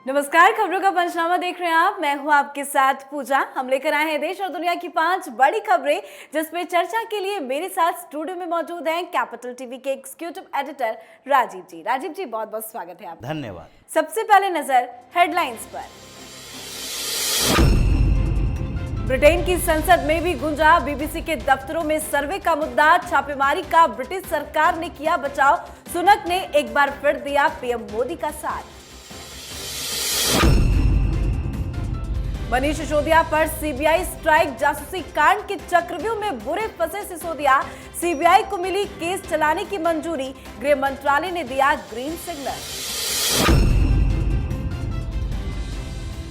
नमस्कार, खबरों का पंचनामा देख रहे हैं आप। मैं हूं आपके साथ पूजा। हम लेकर आए हैं देश और दुनिया की 5 बड़ी खबरें, जिसमें चर्चा के लिए मेरे साथ स्टूडियो में मौजूद हैं कैपिटल टीवी के एग्जीक्यूटिव एडिटर राजीव जी। राजीव जी, बहुत बहुत स्वागत है आपका। धन्यवाद। सबसे पहले नजर हेडलाइंस पर। ब्रिटेन की संसद में भी गूंजा बीबीसी के दफ्तरों में सर्वे का मुद्दा। छापेमारी का ब्रिटिश सरकार ने किया बचाव। सुनक ने एक बार फिर दिया पीएम मोदी का साथ। मनीष सिसोदिया पर सीबीआई स्ट्राइक। जासूसी कांड के चक्रव्यूह में बुरे फंसे सिसोदिया। सीबीआई को मिली केस चलाने की मंजूरी। गृह मंत्रालय ने दिया ग्रीन सिग्नल।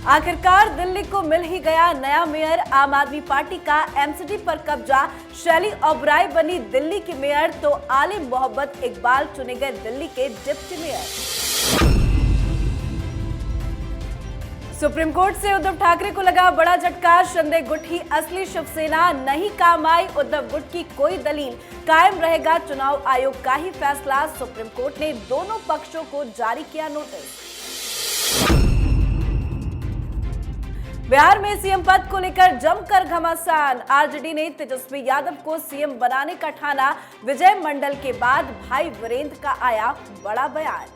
आखिरकार दिल्ली को मिल ही गया नया मेयर। आम आदमी पार्टी का एमसीडी पर कब्जा। शैली ओबराय बनी दिल्ली की मेयर, तो आलिम मोहम्मद इकबाल चुने गए दिल्ली के डिप्टी मेयर। सुप्रीम कोर्ट से उद्धव ठाकरे को लगा बड़ा झटका। शिंदे गुट ही असली शिवसेना, नहीं काम आई उद्धव गुट की कोई दलील। कायम रहेगा चुनाव आयोग का ही फैसला। सुप्रीम कोर्ट ने दोनों पक्षों को जारी किया नोटिस। बिहार में सीएम पद को लेकर जमकर घमासान। आरजेडी ने तेजस्वी यादव को सीएम बनाने का ठाना। विजय मंडल के बाद भाई वीरेंद्र का आया बड़ा बयान।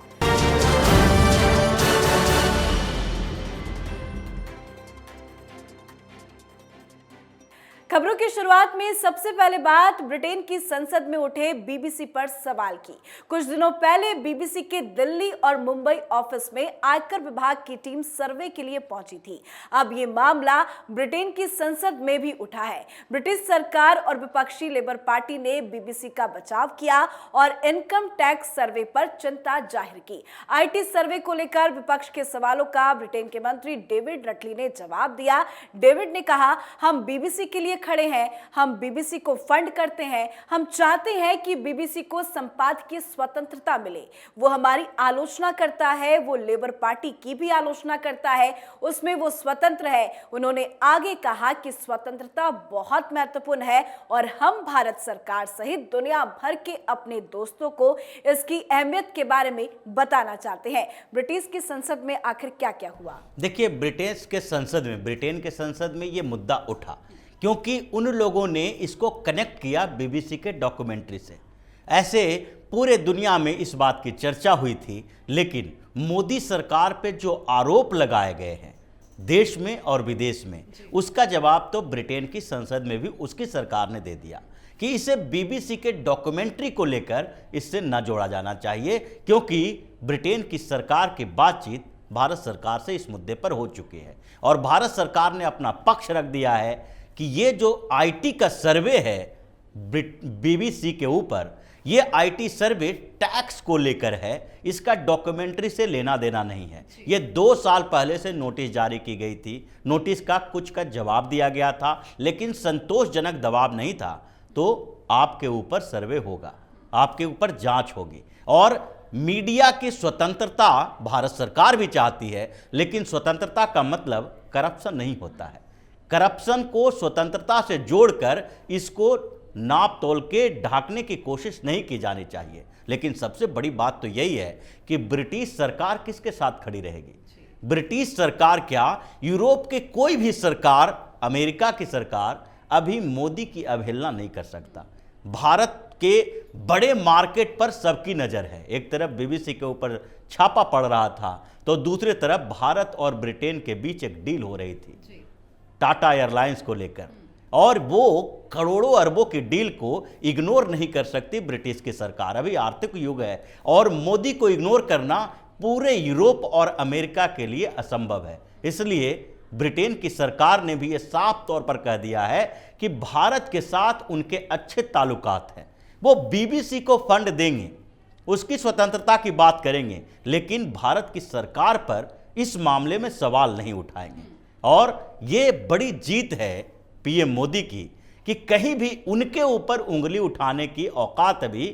खबरों की शुरुआत में सबसे पहले बात ब्रिटेन की संसद में उठे बीबीसी पर सवाल की। कुछ दिनों पहले बीबीसी के दिल्ली और मुंबई ऑफिस में आयकर विभाग की टीम सर्वे के लिए पहुंची थी। अब ये मामला ब्रिटेन की संसद में भी उठा है। ब्रिटिश सरकार और विपक्षी लेबर पार्टी ने बीबीसी का बचाव किया और इनकम टैक्स सर्वे पर चिंता जाहिर की। आईटी सर्वे को लेकर विपक्ष के सवालों का ब्रिटेन के मंत्री डेविड रटली ने जवाब दिया। डेविड ने कहा, हम बीबीसी के लिए खड़े हैं, हम बीबीसी को फंड करते हैं, हम चाहते हैं कि बीबीसी को संपादकीय स्वतंत्रता मिले। वो हमारी आलोचना करता है, वो लेबर पार्टी की भी आलोचना करता है, उसमें वो स्वतंत्र है। उन्होंने आगे कहा कि स्वतंत्रता बहुत महत्वपूर्ण है और हम भारत सरकार सहित दुनिया भर के अपने दोस्तों को इसकी अहमियत के बारे में बताना चाहते हैं। ब्रिटिश की संसद में आखिर क्या क्या हुआ? देखिए, ब्रिटेन के संसद में ये मुद्दा उठा क्योंकि उन लोगों ने इसको कनेक्ट किया बीबीसी के डॉक्यूमेंट्री से। ऐसे पूरे दुनिया में इस बात की चर्चा हुई थी, लेकिन मोदी सरकार पे जो आरोप लगाए गए हैं देश में और विदेश में, उसका जवाब तो ब्रिटेन की संसद में भी उसकी सरकार ने दे दिया कि इसे बीबीसी के डॉक्यूमेंट्री को लेकर इससे न जोड़ा जाना चाहिए, क्योंकि ब्रिटेन की सरकार की बातचीत भारत सरकार से इस मुद्दे पर हो चुकी है और भारत सरकार ने अपना पक्ष रख दिया है कि ये जो आईटी का सर्वे है बीबीसी के ऊपर, ये आईटी सर्वे टैक्स को लेकर है, इसका डॉक्यूमेंट्री से लेना देना नहीं है। ये 2 साल पहले से नोटिस जारी की गई थी। नोटिस का कुछ का जवाब दिया गया था, लेकिन संतोषजनक दबाव नहीं था। तो आपके ऊपर सर्वे होगा, आपके ऊपर जांच होगी और मीडिया की स्वतंत्रता भारत सरकार भी चाहती है, लेकिन स्वतंत्रता का मतलब करप्शन नहीं होता है। करप्शन को स्वतंत्रता से जोड़कर इसको नाप तोल के ढांकने की कोशिश नहीं की जानी चाहिए। लेकिन सबसे बड़ी बात तो यही है कि ब्रिटिश सरकार किसके साथ खड़ी रहेगी। ब्रिटिश सरकार क्या, यूरोप के कोई भी सरकार, अमेरिका की सरकार अभी मोदी की अवहेलना नहीं कर सकता। भारत के बड़े मार्केट पर सबकी नज़र है। एक तरफ बीबीसी के ऊपर छापा पड़ रहा था, तो दूसरी तरफ भारत और ब्रिटेन के बीच एक डील हो रही थी टाटा एयरलाइंस को लेकर, और वो करोड़ों अरबों की डील को इग्नोर नहीं कर सकती ब्रिटिश की सरकार। अभी आर्थिक युग है और मोदी को इग्नोर करना पूरे यूरोप और अमेरिका के लिए असंभव है। इसलिए ब्रिटेन की सरकार ने भी ये साफ तौर पर कह दिया है कि भारत के साथ उनके अच्छे ताल्लुकात हैं। वो बीबीसी को फंड देंगे, उसकी स्वतंत्रता की बात करेंगे, लेकिन भारत की सरकार पर इस मामले में सवाल नहीं उठाएंगे। और ये बड़ी जीत है पीएम मोदी की कि कहीं भी उनके ऊपर उंगली उठाने की औकात अभी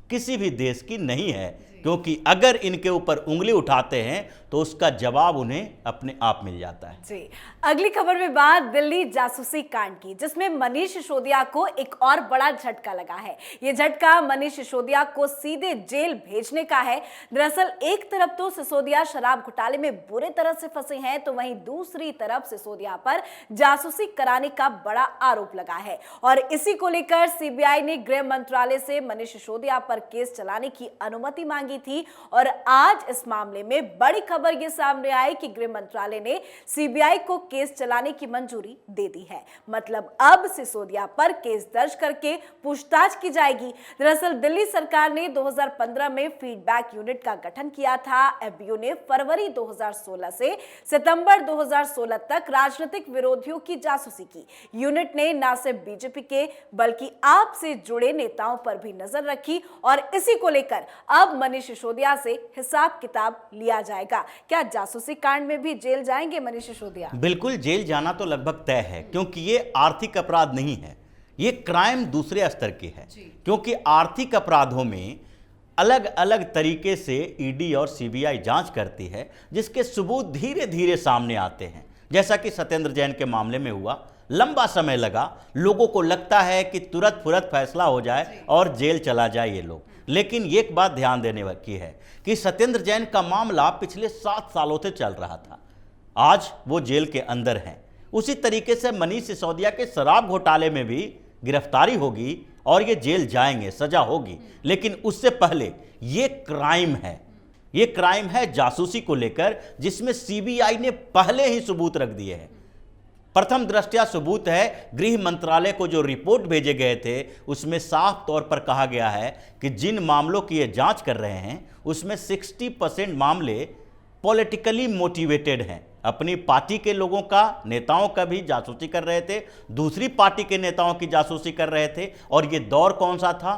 किसी भी देश की नहीं है। क्योंकि अगर इनके ऊपर उंगली उठाते हैं तो उसका जवाब उन्हें अपने आप मिल जाता है। जी, अगली खबर में बात दिल्ली जासूसी कांड की, जिसमें मनीष सिसोदिया को एक और बड़ा झटका लगा है। ये झटका मनीष सिसोदिया को सीधे जेल भेजने का है। दरअसल एक तरफ तो सिसोदिया शराब घोटाले में बुरे तरह से फंसे हैं, तो वहीं दूसरी तरफ सिसोदिया पर जासूसी कराने का बड़ा आरोप लगा है और इसी को लेकर सीबीआई ने गृह मंत्रालय से मनीष सिसोदिया पर केस चलाने की अनुमति मांगी थी और आज इस मामले में बड़ी खबर ये सामने आई कि गृह मंत्रालय ने सीबीआई को केस चलाने की मंजूरी दे दी है। मतलब अब सिसोदिया पर केस दर्ज करके पूछताछ की जाएगी। दरअसल दिल्ली सरकार ने 2015 में फीडबैक यूनिट का गठन किया था। एफबीयू ने फरवरी 2016 से सितंबर 2016 तक राजनीतिक विरोधियों की जासूसी की। यूनिट ने न सिर्फ बीजेपी के बल्कि आप से जुड़े नेताओं पर भी नजर रखी और इसी को लेकर अब मनीष सिसोदिया से हिसाब किताब लिया जाएगा। क्या जासूसी कांड में भी जेल जाएंगे मनीष सिसोदिया? बिल्कुल, जेल जाना तो लगभग तय है, क्योंकि ये आर्थिक अपराध नहीं है, ये क्राइम दूसरे स्तर की है। क्योंकि आर्थिक अपराधों में अलग अलग तरीके से ईडी और सीबीआई जांच करती है, जिसके सबूत धीरे धीरे सामने आते हैं। जैसा कि सत्येंद्र जैन के मामले में हुआ, लंबा समय लगा, लोगों को लगता है कि तुरंत फुरत फैसला हो जाए और जेल चला जाए ये लोग। लेकिन एक बात ध्यान देने की है कि सत्येंद्र जैन का मामला पिछले 7 सालों से चल रहा था, आज वो जेल के अंदर हैं। उसी तरीके से मनीष सिसोदिया के शराब घोटाले में भी गिरफ्तारी होगी और ये जेल जाएंगे, सजा होगी। लेकिन उससे पहले ये क्राइम है, ये क्राइम है जासूसी को लेकर, जिसमें सीबीआई ने पहले ही सबूत रख दिए हैं। प्रथम दृष्टया सबूत है गृह मंत्रालय को जो रिपोर्ट भेजे गए थे, उसमें साफ तौर पर कहा गया है कि जिन मामलों की ये जांच कर रहे हैं उसमें 60% मामले पॉलिटिकली मोटिवेटेड हैं। अपनी पार्टी के लोगों का, नेताओं का भी जासूसी कर रहे थे, दूसरी पार्टी के नेताओं की जासूसी कर रहे थे। और ये दौर कौन सा था?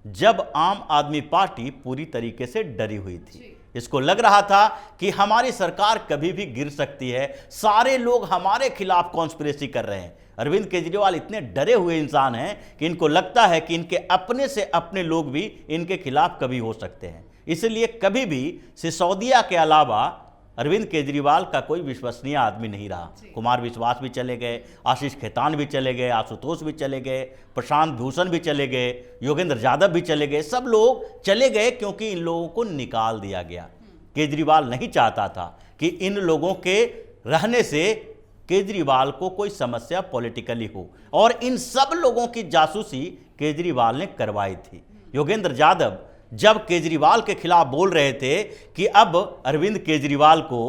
जब आम आदमी पार्टी पूरी तरीके से डरी हुई थी। इसको लग रहा था कि हमारी सरकार कभी भी गिर सकती है, सारे लोग हमारे खिलाफ कॉन्स्पिरेसी कर रहे हैं। अरविंद केजरीवाल इतने डरे हुए इंसान हैं कि इनको लगता है कि इनके अपने से अपने लोग भी इनके खिलाफ कभी हो सकते हैं। इसलिए कभी भी सिसोदिया के अलावा अरविंद केजरीवाल का कोई विश्वसनीय आदमी नहीं रहा। कुमार विश्वास भी चले गए, आशीष खेतान भी चले गए, आशुतोष भी चले गए, प्रशांत भूषण भी चले गए, योगेंद्र यादव भी चले गए। सब लोग चले गए क्योंकि इन लोगों को निकाल दिया गया। केजरीवाल नहीं चाहता था कि इन लोगों के रहने से केजरीवाल को कोई समस्या पॉलिटिकली हो, और इन सब लोगों की जासूसी केजरीवाल ने करवाई थी। योगेंद्र यादव जब केजरीवाल के खिलाफ बोल रहे थे कि अब अरविंद केजरीवाल को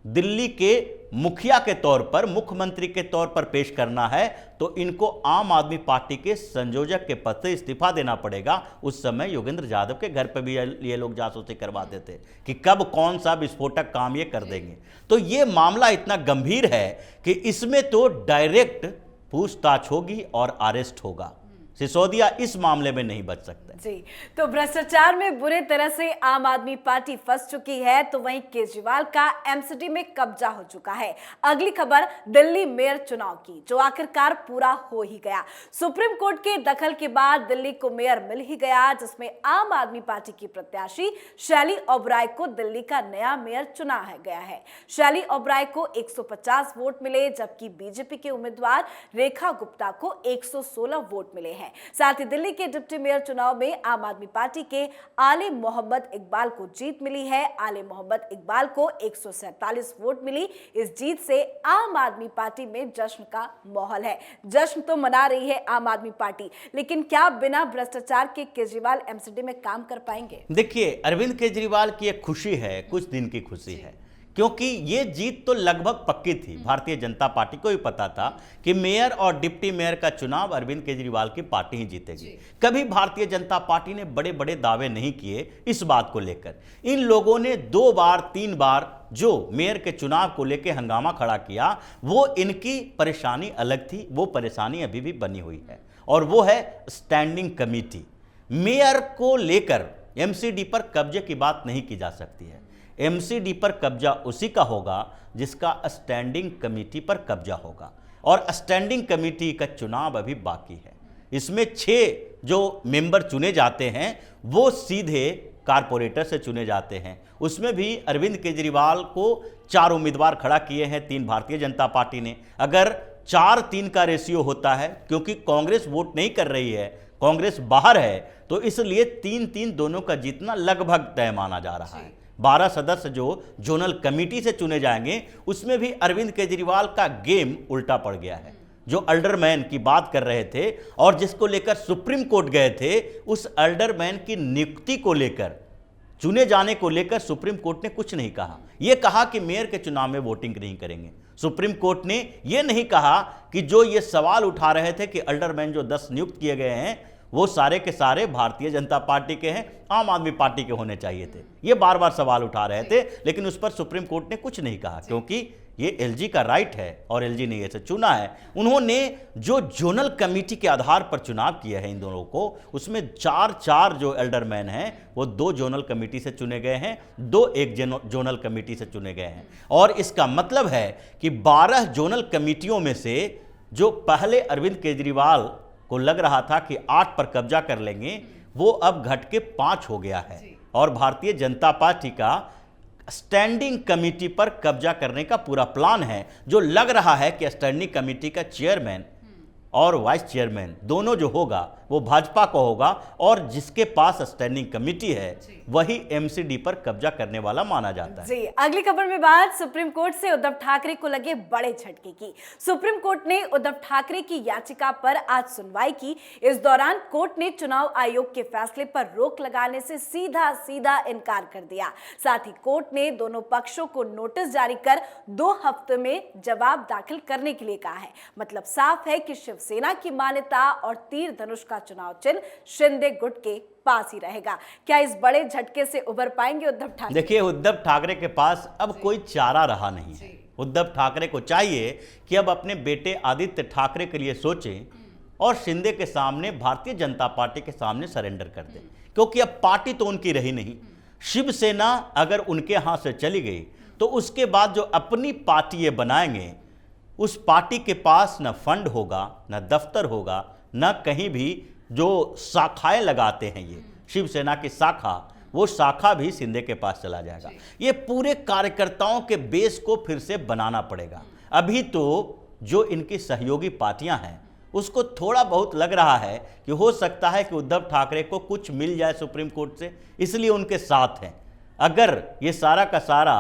दिल्ली के मुखिया के तौर पर, मुख्यमंत्री के तौर पर पेश करना है, तो इनको आम आदमी पार्टी के संयोजक के पद से इस्तीफा देना पड़ेगा। उस समय योगेंद्र यादव के घर पर भी ये लोग जासूसी करवाते थे कि कब कौन सा विस्फोटक काम ये कर देंगे। तो ये मामला इतना गंभीर है कि इसमें तो डायरेक्ट पूछताछ होगी और अरेस्ट होगा। सिसोदिया इस मामले में नहीं बच सकते। जी, तो भ्रष्टाचार में बुरे तरह से आम आदमी पार्टी फंस चुकी है, तो वहीं केजरीवाल का एमसीडी में कब्जा हो चुका है। अगली खबर दिल्ली मेयर चुनाव की, जो आखिरकार पूरा हो ही गया। सुप्रीम कोर्ट के दखल के बाद दिल्ली को मेयर मिल ही गया, जिसमें आम आदमी पार्टी की प्रत्याशी शैली ओबराय को दिल्ली का नया मेयर चुना गया है। शैली ओबराय को 150 वोट मिले, जबकि बीजेपी के उम्मीदवार रेखा गुप्ता को 116 वोट मिले हैं। साथ ही दिल्ली के डिप्टी मेयर चुनाव में आम आदमी पार्टी के आले मोहम्मद इकबाल को जीत मिली है। आले मोहम्मद इकबाल को 147 वोट मिली। इस जीत से आम आदमी पार्टी में जश्न का माहौल है। जश्न तो मना रही है आम आदमी पार्टी, लेकिन क्या बिना भ्रष्टाचार के केजरीवाल एमसीडी में काम कर पाएंगे? देखिए, अरविंद केजरीवाल की एक खुशी है, कुछ दिन की खुशी है, क्योंकि ये जीत तो लगभग पक्की थी। भारतीय जनता पार्टी को भी पता था कि मेयर और डिप्टी मेयर का चुनाव अरविंद केजरीवाल की पार्टी ही जीतेगी। कभी भारतीय जनता पार्टी ने बड़े बड़े दावे नहीं किए इस बात को लेकर। इन लोगों ने 2 बार 3 बार जो मेयर के चुनाव को लेकर हंगामा खड़ा किया, वो इनकी परेशानी अलग थी, वो परेशानी अभी भी बनी हुई है, और वो है स्टैंडिंग कमेटी। मेयर को लेकर एमसीडी पर कब्जे की बात नहीं की जा सकती है। एमसीडी पर कब्जा उसी का होगा जिसका स्टैंडिंग कमेटी पर कब्जा होगा, और स्टैंडिंग कमेटी का चुनाव अभी बाकी है। इसमें 6 जो मेंबर चुने जाते हैं वो सीधे कारपोरेटर से चुने जाते हैं। उसमें भी अरविंद केजरीवाल को 4 उम्मीदवार खड़ा किए हैं 3 भारतीय जनता पार्टी ने। अगर 4-3 का रेशियो होता है, क्योंकि कांग्रेस वोट नहीं कर रही है, कांग्रेस बाहर है, तो इसलिए 3-3 दोनों का जीतना लगभग तय माना जा रहा है। 12 सदस्य जो जोनल कमेटी से चुने जाएंगे, उसमें भी अरविंद केजरीवाल का गेम उल्टा पड़ गया है। जो अल्डरमैन की बात कर रहे थे और जिसको लेकर सुप्रीम कोर्ट गए थे, उस अल्डरमैन की नियुक्ति को लेकर, चुने जाने को लेकर सुप्रीम कोर्ट ने कुछ नहीं कहा। यह कहा कि मेयर के चुनाव में वोटिंग नहीं करेंगे। सुप्रीम कोर्ट ने यह नहीं कहा कि जो ये सवाल उठा रहे थे कि अल्डरमैन जो 10 नियुक्त किए गए हैं वो सारे के सारे भारतीय जनता पार्टी के हैं, आम आदमी पार्टी के होने चाहिए थे। ये बार बार सवाल उठा रहे थे, लेकिन उस पर सुप्रीम कोर्ट ने कुछ नहीं कहा, क्योंकि ये एलजी का राइट है और एलजी ने इसे चुना है। उन्होंने जो जोनल कमेटी के आधार पर चुनाव किया है इन दोनों को, उसमें 4 जो एल्डरमैन हैं वो 2 जोनल कमेटी से चुने गए हैं, 2 एक जोनल कमेटी से चुने गए हैं। और इसका मतलब है कि 12 जोनल कमेटियों में से जो पहले अरविंद केजरीवाल को लग रहा था कि 8 पर कब्जा कर लेंगे, वो अब घट के 5 हो गया है। और भारतीय जनता पार्टी का स्टैंडिंग कमेटी पर कब्जा करने का पूरा प्लान है, जो लग रहा है कि स्टैंडिंग कमेटी का चेयरमैन और वाइस चेयरमैन दोनों जो होगा वो भाजपा को होगा, और जिसके पास स्टैंडिंग कमेटी है वही एमसीडी पर कब्जा करने वाला माना जाता है। जी, अगली खबर में बात सुप्रीम कोर्ट से उद्धव ठाकरे को लगे बड़े झटके की। सुप्रीम कोर्ट ने उद्धव ठाकरे की याचिका पर आज सुनवाई की। इस दौरान कोर्ट ने चुनाव आयोग के फैसले पर रोक लगाने से सीधा इनकार कर दिया। साथ ही कोर्ट ने दोनों पक्षों को नोटिस जारी कर 2 हफ्ते में जवाब दाखिल करने के लिए कहा है। मतलब साफ है कि शिवसेना की मान्यता और तीर धनुष का चुनाव चिन्ह शिंदे गुट के पास ही रहेगा। क्या इस बड़े झटके से उबर पाएंगे उद्धव ठाकरे? देखिए, उद्धव ठाकरे के पास अब कोई चारा रहा नहीं है। उद्धव ठाकरे को चाहिए कि अब अपने बेटे आदित्य ठाकरे के लिए सोचें और शिंदे के सामने, भारतीय जनता पार्टी के सामने सरेंडर कर दें, क्योंकि अब पार्टी तो उनकी रही नहीं। शिवसेना अगर उनके हाथ से चली गई तो उसके बाद जो अपनी पार्टी ये बनाएंगे, उस पार्टी के पास न फंड होगा, न दफ्तर होगा, न कहीं भी जो शाखाएं लगाते हैं ये शिवसेना की शाखा, वो शाखा भी शिंदे के पास चला जाएगा। ये पूरे कार्यकर्ताओं के बेस को फिर से बनाना पड़ेगा। अभी तो जो इनकी सहयोगी पार्टियां हैं उसको थोड़ा बहुत लग रहा है कि हो सकता है कि उद्धव ठाकरे को कुछ मिल जाए सुप्रीम कोर्ट से, इसलिए उनके साथ हैं। अगर ये सारा का सारा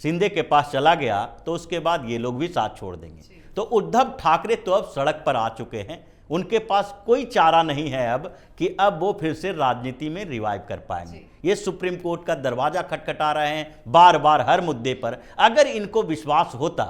शिंदे के पास चला गया तो उसके बाद ये लोग भी साथ छोड़ देंगे। तो उद्धव ठाकरे तो अब सड़क पर आ चुके हैं, उनके पास कोई चारा नहीं है अब कि अब वो फिर से राजनीति में रिवाइव कर पाएंगे। ये सुप्रीम कोर्ट का दरवाजा खटखटा रहे हैं बार बार हर मुद्दे पर। अगर इनको विश्वास होता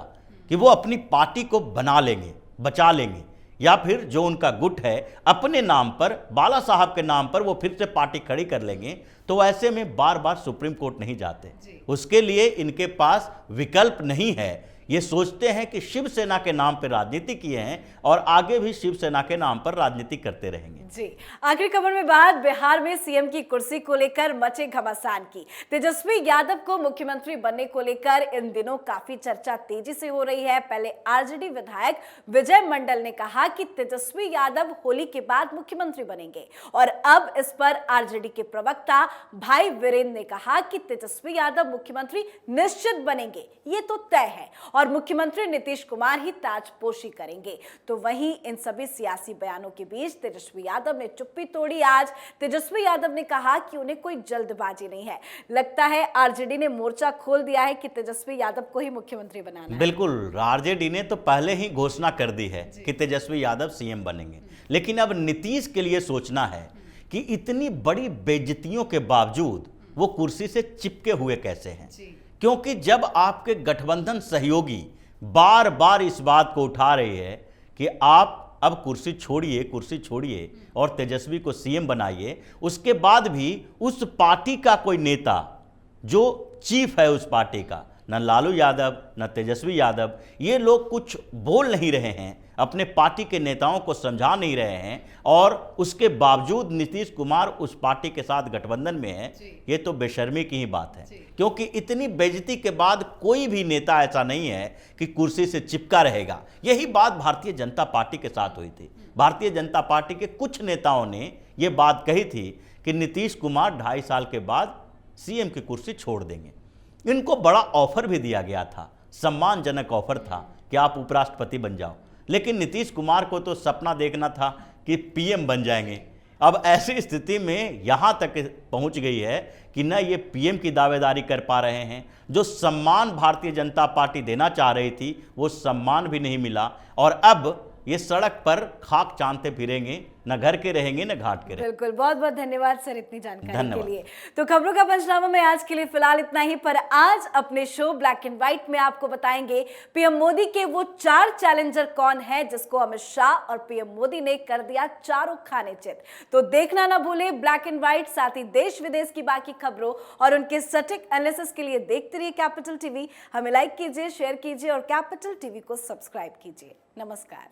कि वो अपनी पार्टी को बना लेंगे, बचा लेंगे, या फिर जो उनका गुट है अपने नाम पर, बाला साहब के नाम पर वो फिर से पार्टी खड़ी कर लेंगे, तो ऐसे में बार बार सुप्रीम कोर्ट नहीं जाते। उसके लिए इनके पास विकल्प नहीं है। ये सोचते हैं कि शिवसेना के नाम पर राजनीति किए हैं और आगे भी शिवसेना के नाम पर राजनीति करते रहेंगे। जी, आखिरी खबर में बात बिहार में सीएम की कुर्सी को लेकर मचे घमासान की। तेजस्वी यादव को मुख्यमंत्री बनने को लेकर इन दिनों काफी चर्चा तेजी से हो रही है। पहले आरजेडी विधायक विजय मंडल ने कहा कि तेजस्वी यादव होली के बाद मुख्यमंत्री बनेंगे, और अब इस पर आरजेडी के प्रवक्ता भाई वीरेंद्र ने कहा कि तेजस्वी यादव मुख्यमंत्री निश्चित बनेंगे, ये तो तय है, और मुख्यमंत्री नीतीश कुमार ही ताजपोशी करेंगे। तो वहीं इन सभी सियासी बयानों के बीच तेजस्वी यादव ने चुप्पी तोड़ी। आज तेजस्वी यादव ने कहा कि उन्हें कोई जल्दबाजी नहीं है। लगता है आरजेडी ने मोर्चा खोल दिया है कि तेजस्वी यादव को ही मुख्यमंत्री बनाना है। बिल्कुल, आरजेडी ने तो पहले ही घोषणा कर दी है कि तेजस्वी यादव सीएम बनेंगे, लेकिन अब नीतीश के लिए सोचना है कि इतनी बड़ी बेइज्जतियों के बावजूद वो कुर्सी से चिपके हुए कैसे हैं। क्योंकि जब आपके गठबंधन सहयोगी बार बार इस बात को उठा रहे हैं कि आप अब कुर्सी छोड़िए और तेजस्वी को सीएम बनाइए, उसके बाद भी उस पार्टी का कोई नेता जो चीफ है उस पार्टी का, न लालू यादव न तेजस्वी यादव, ये लोग कुछ बोल नहीं रहे हैं, अपने पार्टी के नेताओं को समझा नहीं रहे हैं, और उसके बावजूद नीतीश कुमार उस पार्टी के साथ गठबंधन में है। ये तो बेशर्मी की ही बात है, क्योंकि इतनी बेइज्जती के बाद कोई भी नेता ऐसा नहीं है कि कुर्सी से चिपका रहेगा। यही बात भारतीय जनता पार्टी के साथ हुई थी। भारतीय जनता पार्टी के कुछ नेताओं ने ये बात कही थी कि नीतीश कुमार 2.5 साल के बाद सीएम की कुर्सी छोड़ देंगे। इनको बड़ा ऑफर भी दिया गया था, सम्मानजनक ऑफर था कि आप उपराष्ट्रपति बन जाओ, लेकिन नीतीश कुमार को तो सपना देखना था कि पीएम बन जाएंगे। अब ऐसी स्थिति में यहाँ तक पहुँच गई है कि न ये पीएम की दावेदारी कर पा रहे हैं, जो सम्मान भारतीय जनता पार्टी देना चाह रही थी वो सम्मान भी नहीं मिला, और अब ये सड़क पर खाक चांदते फिरेंगे, न घर के रहेंगे न घाट के रहेंगे। बिल्कुल, बहुत बहुत धन्यवाद सर इतनी जानकारी के धन्यवाद। लिए। तो खबरों का पंचनामा में आज के लिए फिलहाल इतना ही, पर आज अपने शो ब्लैक एंड व्हाइट में आपको बताएंगे पीएम मोदी के वो 4 चैलेंजर कौन है जिसको अमित शाह और पीएम मोदी ने कर दिया चारों खाने चित। तो देखना ना भूलें ब्लैक एंड व्हाइट, साथ ही देश विदेश की बाकी खबरों और उनके सटीक एनालिसिस के लिए देखते रहिए कैपिटल टीवी। हमें लाइक कीजिए, शेयर कीजिए और कैपिटल टीवी को सब्सक्राइब कीजिए। नमस्कार।